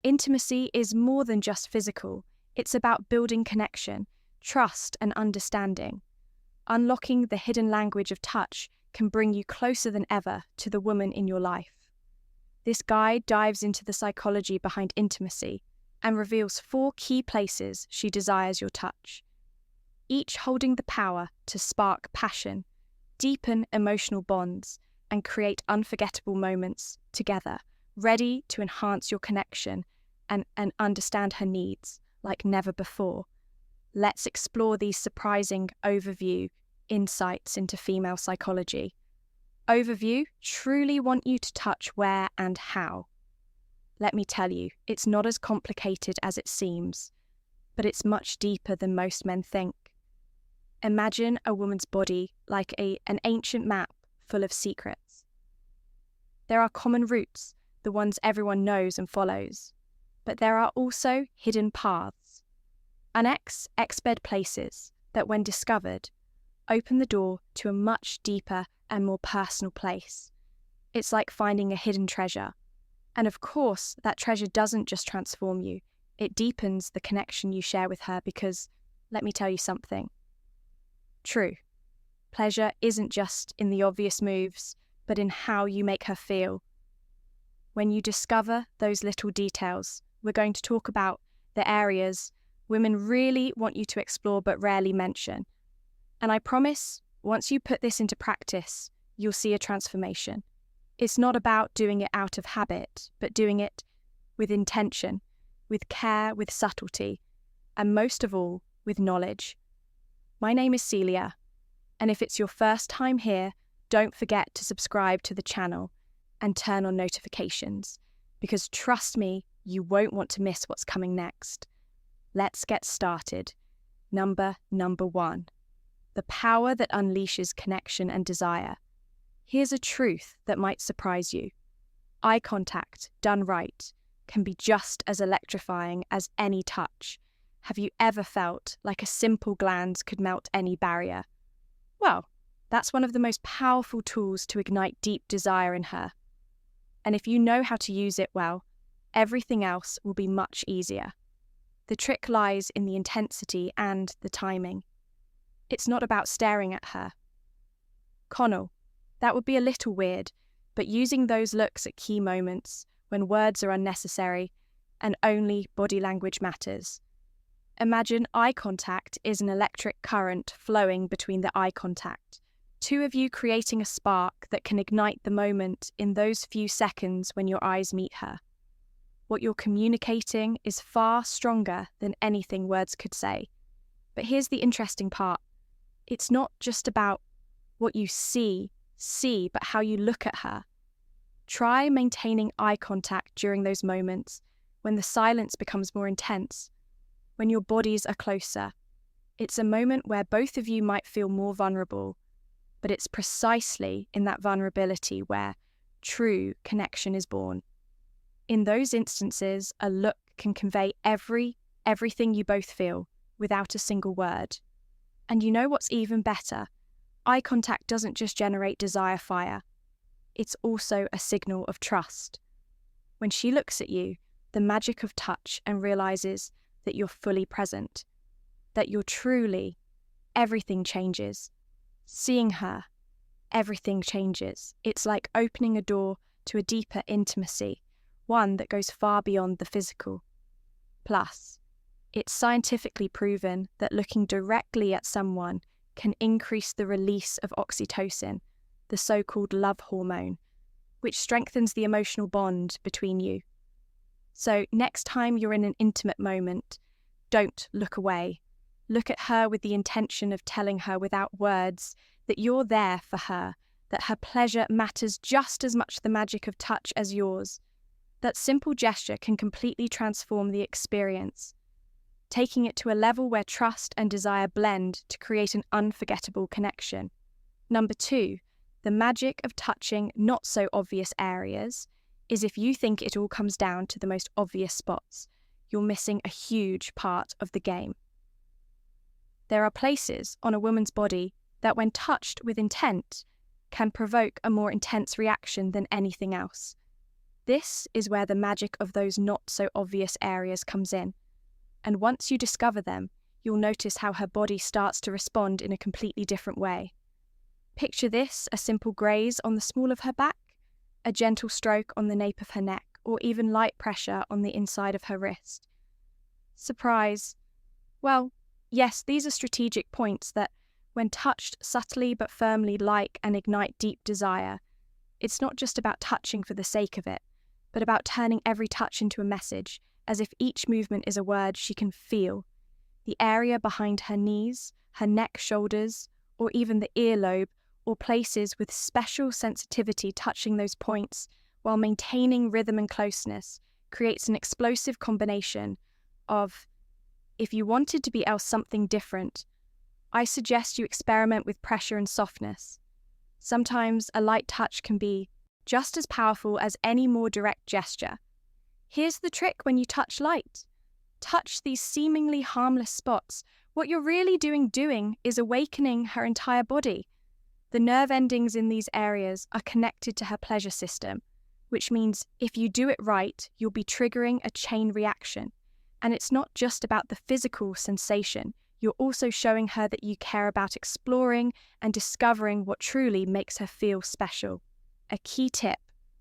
Intimacy is more than just physical. It's about building connection, trust, and understanding. Unlocking the hidden language of touch can bring you closer than ever to the woman in your life. This guide dives into the psychology behind intimacy and reveals 4 key places she desires your touch, each holding the power to spark passion, deepen emotional bonds, and create unforgettable moments together, ready to enhance your connection and understand her needs like never before. Let's explore these surprising overview insights into female psychology. Overview: truly want you to touch where and how. Let me tell you, it's not as complicated as it seems, but it's much deeper than most men think. Imagine a woman's body like an ancient map full of secrets. There are common routes, the ones everyone knows and follows, but there are also hidden paths, unexplored places that, when discovered, open the door to a much deeper and more personal place. It's like finding a hidden treasure. And of course, that treasure doesn't just transform you, it deepens the connection you share with her because, let me tell you something. True, pleasure isn't just in the obvious moves, but in how you make her feel. When you discover those little details, we're going to talk about the areas women really want you to explore but rarely mention. And I promise, once you put this into practice, you'll see a transformation. It's not about doing it out of habit, but doing it with intention, with care, with subtlety, and most of all, with knowledge. My name is Celia, and if it's your first time here, don't forget to subscribe to the channel and turn on notifications, because trust me, you won't want to miss what's coming next. Let's get started. Number 1. The power that unleashes connection and desire. Here's a truth that might surprise you. Eye contact, done right, can be just as electrifying as any touch. Have you ever felt like a simple glance could melt any barrier? Well, that's one of the most powerful tools to ignite deep desire in her. And if you know how to use it well, everything else will be much easier. The trick lies in the intensity and the timing. It's not about staring at her. Connell, that would be a little weird, but using those looks at key moments, when words are unnecessary and only body language matters. Imagine eye contact is an electric current flowing between the eye contact, 2 of you creating a spark that can ignite the moment in those few seconds when your eyes meet her. What you're communicating is far stronger than anything words could say. But here's the interesting part. It's not just about what you see, but how you look at her. Try maintaining eye contact during those moments when the silence becomes more intense, when your bodies are closer. It's a moment where both of you might feel more vulnerable, but it's precisely in that vulnerability where true connection is born. In those instances, a look can convey everything you both feel without a single word. And you know what's even better? Eye contact doesn't just generate desire fire. It's also a signal of trust. When she looks at you, the magic of touch, and realizes that you're fully present, that you're truly, everything changes. Seeing her, everything changes. It's like opening a door to a deeper intimacy, one that goes far beyond the physical. Plus, it's scientifically proven that looking directly at someone can increase the release of oxytocin, the so-called love hormone, which strengthens the emotional bond between you. So next time you're in an intimate moment, don't look away. Look at her with the intention of telling her without words that you're there for her, that her pleasure matters just as much the magic of touch as yours. That simple gesture can completely transform the experience, taking it to a level where trust and desire blend to create an unforgettable connection. Number 2, the magic of touching not so obvious areas is if you think it all comes down to the most obvious spots, you're missing a huge part of the game. There are places on a woman's body that, when touched with intent, can provoke a more intense reaction than anything else. This is where the magic of those not-so-obvious areas comes in. And once you discover them, you'll notice how her body starts to respond in a completely different way. Picture this: a simple graze on the small of her back, a gentle stroke on the nape of her neck, or even light pressure on the inside of her wrist. Surprise. Well, yes, these are strategic points that, when touched subtly but firmly, like and ignite deep desire. It's not just about touching for the sake of it, but about turning every touch into a message, as if each movement is a word she can feel. The area behind her knees, her neck, shoulders, or even the earlobe, or places with special sensitivity touching those points while maintaining rhythm and closeness, creates an explosive combination of, if you wanted to be else something different, I suggest you experiment with pressure and softness. Sometimes a light touch can be just as powerful as any more direct gesture. Here's the trick when you touch light. Touch these seemingly harmless spots. What you're really doing is awakening her entire body. The nerve endings in these areas are connected to her pleasure system, which means if you do it right, you'll be triggering a chain reaction. And it's not just about the physical sensation. You're also showing her that you care about exploring and discovering what truly makes her feel special. A key tip: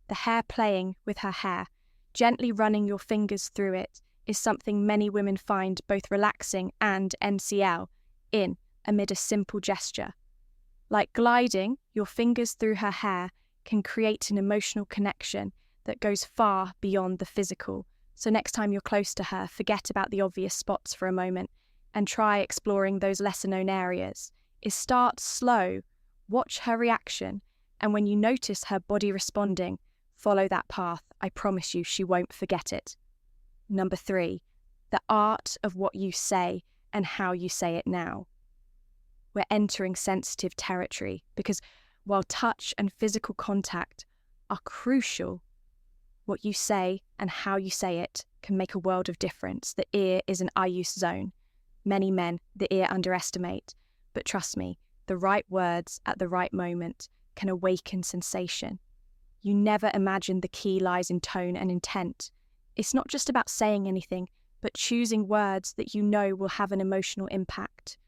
the hair playing with her hair, gently running your fingers through it, is something many women find both relaxing and NCL in amid a simple gesture. Like gliding your fingers through her hair can create an emotional connection that goes far beyond the physical. So next time you're close to her, forget about the obvious spots for a moment and try exploring those lesser-known areas. Start slow, watch her reaction, and when you notice her body responding, follow that path. I promise you she won't forget it. Number 3, the art of what you say and how you say it now. We're entering sensitive territory because while touch and physical contact are crucial, what you say and how you say it can make a world of difference. The ear is an I-use zone. Many men the ear underestimate, but trust me, the right words at the right moment can awaken sensation. You never imagine the key lies in tone and intent. It's not just about saying anything, but choosing words that you know will have an emotional impact.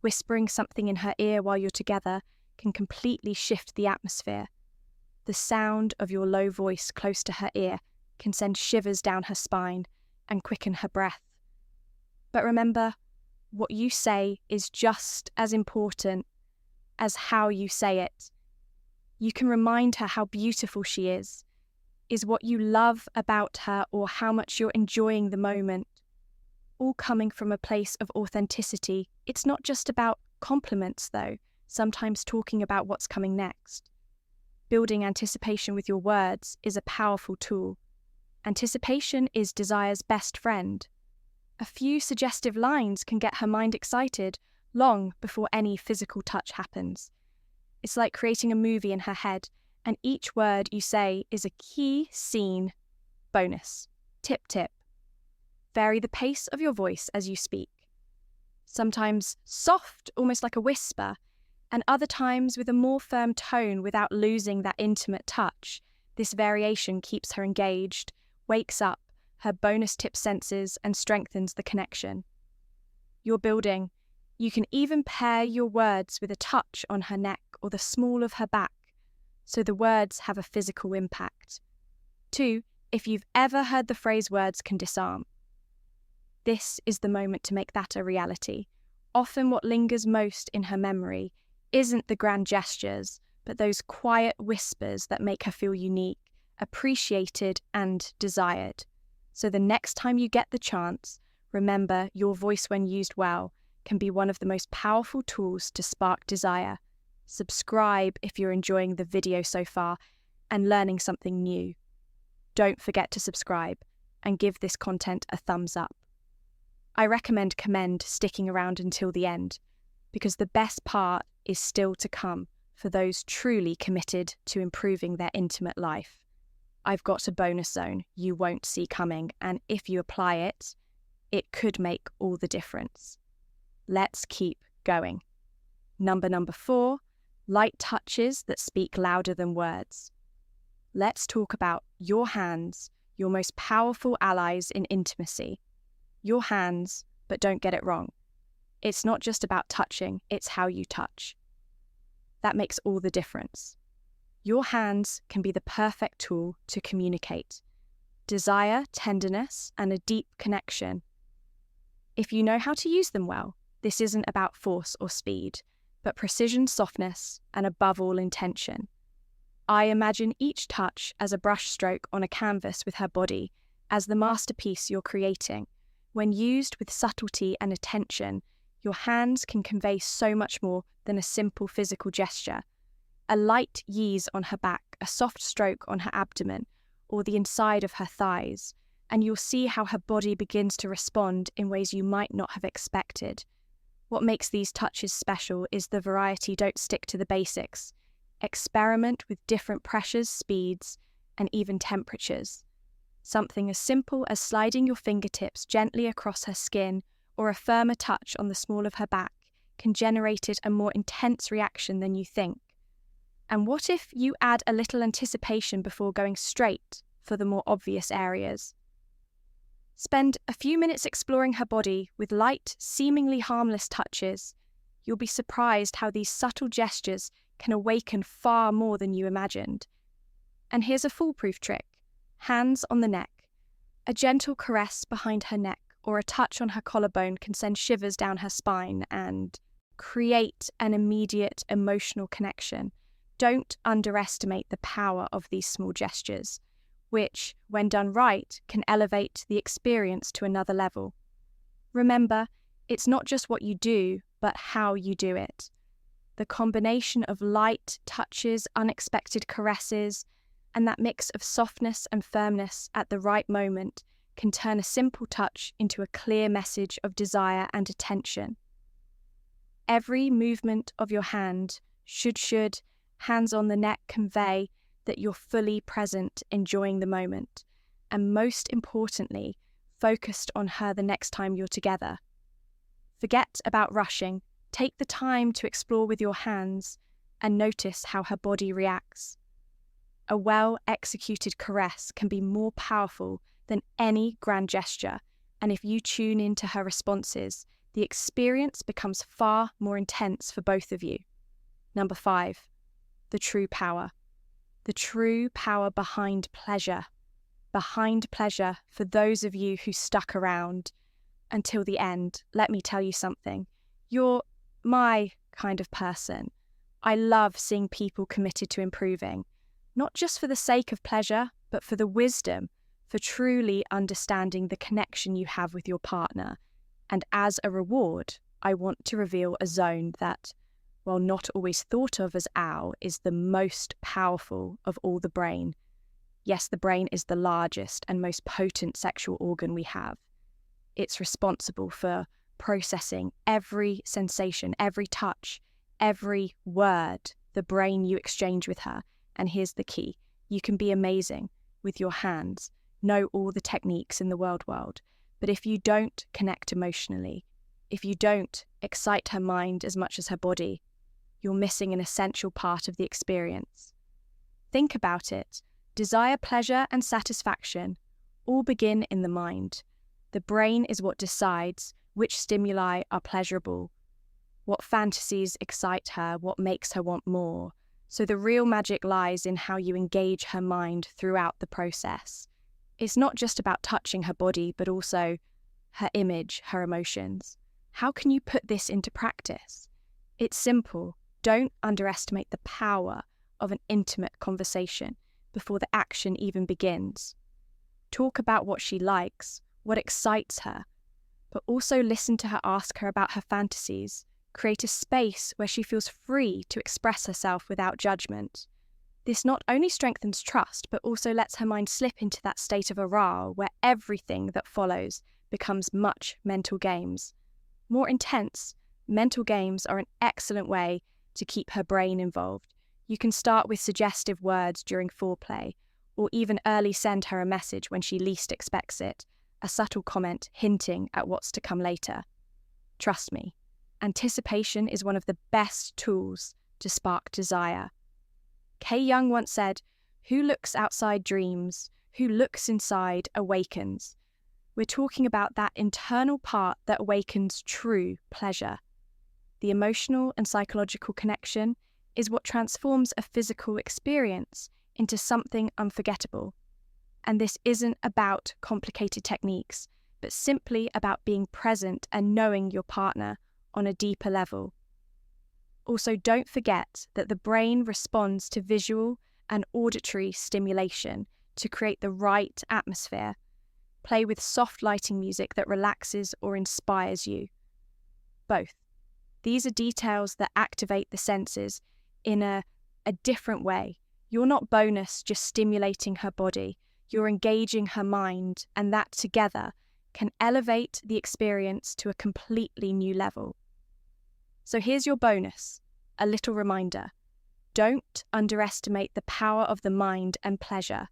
Whispering something in her ear while you're together can completely shift the atmosphere. The sound of your low voice close to her ear can send shivers down her spine and quicken her breath. But remember, what you say is just as important as how you say it. You can remind her how beautiful she is what you love about her, or how much you're enjoying the moment. All coming from a place of authenticity. It's not just about compliments, though, sometimes talking about what's coming next. Building anticipation with your words is a powerful tool. Anticipation is desire's best friend. A few suggestive lines can get her mind excited long before any physical touch happens. It's like creating a movie in her head, and each word you say is a key scene. Bonus. Tip. Vary the pace of your voice as you speak. Sometimes soft, almost like a whisper, and other times with a more firm tone without losing that intimate touch. This variation keeps her engaged, wakes up her bonus tip senses, and strengthens the connection. You're building. You can even pair your words with a touch on her neck or the small of her back, so the words have a physical impact. 2, if you've ever heard the phrase "words can disarm," this is the moment to make that a reality. Often what lingers most in her memory isn't the grand gestures, but those quiet whispers that make her feel unique, appreciated, and desired. So the next time you get the chance, remember your voice, when used well, can be one of the most powerful tools to spark desire. Subscribe if you're enjoying the video so far and learning something new. Don't forget to subscribe and give this content a thumbs up. I commend sticking around until the end, because the best part is still to come for those truly committed to improving their intimate life. I've got a bonus zone you won't see coming, and if you apply it, it could make all the difference. Let's keep going. Number 4, light touches that speak louder than words. let's talk about your hands, your most powerful allies in intimacy. Your hands, but don't get it wrong. It's not just about touching, it's how you touch. That makes all the difference. Your hands can be the perfect tool to communicate desire, tenderness, and a deep connection. If you know how to use them well, this isn't about force or speed, but precision, softness, and above all, intention. I imagine each touch as a brushstroke on a canvas with her body, as the masterpiece you're creating. When used with subtlety and attention, your hands can convey so much more than a simple physical gesture. A light ease on her back, a soft stroke on her abdomen, or the inside of her thighs, and you'll see how her body begins to respond in ways you might not have expected. What makes these touches special is the variety. Don't stick to the basics. Experiment with different pressures, speeds, and even temperatures. Something as simple as sliding your fingertips gently across her skin or a firmer touch on the small of her back can generate a more intense reaction than you think. And what if you add a little anticipation before going straight for the more obvious areas? Spend a few minutes exploring her body with light, seemingly harmless touches. You'll be surprised how these subtle gestures can awaken far more than you imagined. And here's a foolproof trick. Hands on the neck. A gentle caress behind her neck or a touch on her collarbone can send shivers down her spine and create an immediate emotional connection. Don't underestimate the power of these small gestures, which, when done right, can elevate the experience to another level. Remember, it's not just what you do, but how you do it. The combination of light touches, unexpected caresses, and that mix of softness and firmness at the right moment can turn a simple touch into a clear message of desire and attention. Every movement of your hand should, hands on the neck, convey that you're fully present, enjoying the moment, and most importantly, focused on her the next time you're together. Forget about rushing. Take the time to explore with your hands and notice how her body reacts. A well-executed caress can be more powerful than any grand gesture, and if you tune into her responses, the experience becomes far more intense for both of you. Number 5, the true power. The true power behind pleasure. Behind pleasure, for those of you who stuck around until the end, let me tell you something. You're my kind of person. I love seeing people committed to improving, not just for the sake of pleasure, but for the wisdom, for truly understanding the connection you have with your partner. And as a reward, I want to reveal a zone that, while not always thought of as ow, is the most powerful of all the brain. Yes, the brain is the largest and most potent sexual organ we have. It's responsible for processing every sensation, every touch, every word, the brain you exchange with her. And here's the key. You can be amazing with your hands, know all the techniques in the world, but if you don't connect emotionally, if you don't excite her mind as much as her body, you're missing an essential part of the experience. Think about it. Desire, pleasure, and satisfaction all begin in the mind. The brain is what decides which stimuli are pleasurable, what fantasies excite her, what makes her want more. So the real magic lies in how you engage her mind throughout the process. It's not just about touching her body, but also her image, her emotions. How can you put this into practice? It's simple. Don't underestimate the power of an intimate conversation before the action even begins. Talk about what she likes, what excites her, but also listen to her, ask her about her fantasies. Create a space where she feels free to express herself without judgment. This not only strengthens trust, but also lets her mind slip into that state of arousal where everything that follows becomes much mental games. More intense, mental games are an excellent way to keep her brain involved. You can start with suggestive words during foreplay, or even early send her a message when she least expects it, a subtle comment hinting at what's to come later. Trust me, anticipation is one of the best tools to spark desire. Kay Young once said, Who looks outside dreams, who looks inside awakens. We're talking about that internal part that awakens true pleasure. The emotional and psychological connection is what transforms a physical experience into something unforgettable. And this isn't about complicated techniques, but simply about being present and knowing your partner on a deeper level. Also, don't forget that the brain responds to visual and auditory stimulation to create the right atmosphere. Play with soft lighting music that relaxes or inspires you. Both. These are details that activate the senses in a different way. You're not bonus just stimulating her body, you're engaging her mind, and that together can elevate the experience to a completely new level. So here's your bonus, a little reminder. Don't underestimate the power of the mind and pleasure.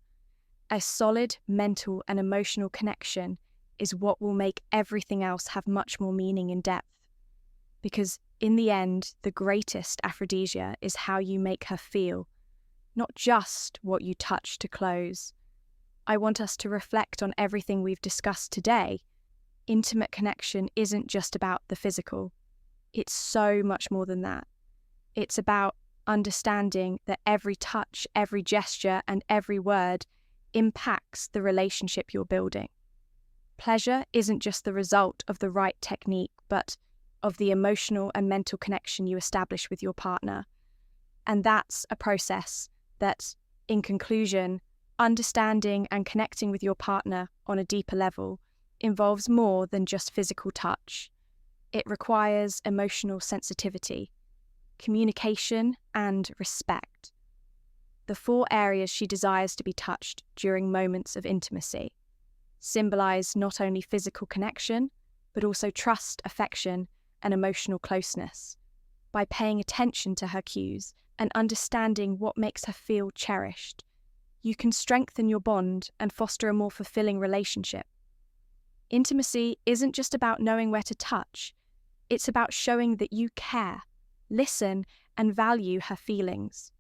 A solid mental and emotional connection is what will make everything else have much more meaning and depth. Because in the end, the greatest aphrodisia is how you make her feel, not just what you touch to close. I want us to reflect on everything we've discussed today. Intimate connection isn't just about the physical. It's so much more than that. It's about understanding that every touch, every gesture, and every word impacts the relationship you're building. Pleasure isn't just the result of the right technique, but of the emotional and mental connection you establish with your partner. And that's a process that, in conclusion, understanding and connecting with your partner on a deeper level involves more than just physical touch. It requires emotional sensitivity, communication, and respect. The 4 areas she desires to be touched during moments of intimacy symbolize not only physical connection, but also trust, affection, and emotional closeness. By paying attention to her cues and understanding what makes her feel cherished, you can strengthen your bond and foster a more fulfilling relationship. Intimacy isn't just about knowing where to touch, it's about showing that you care, listen, and value her feelings.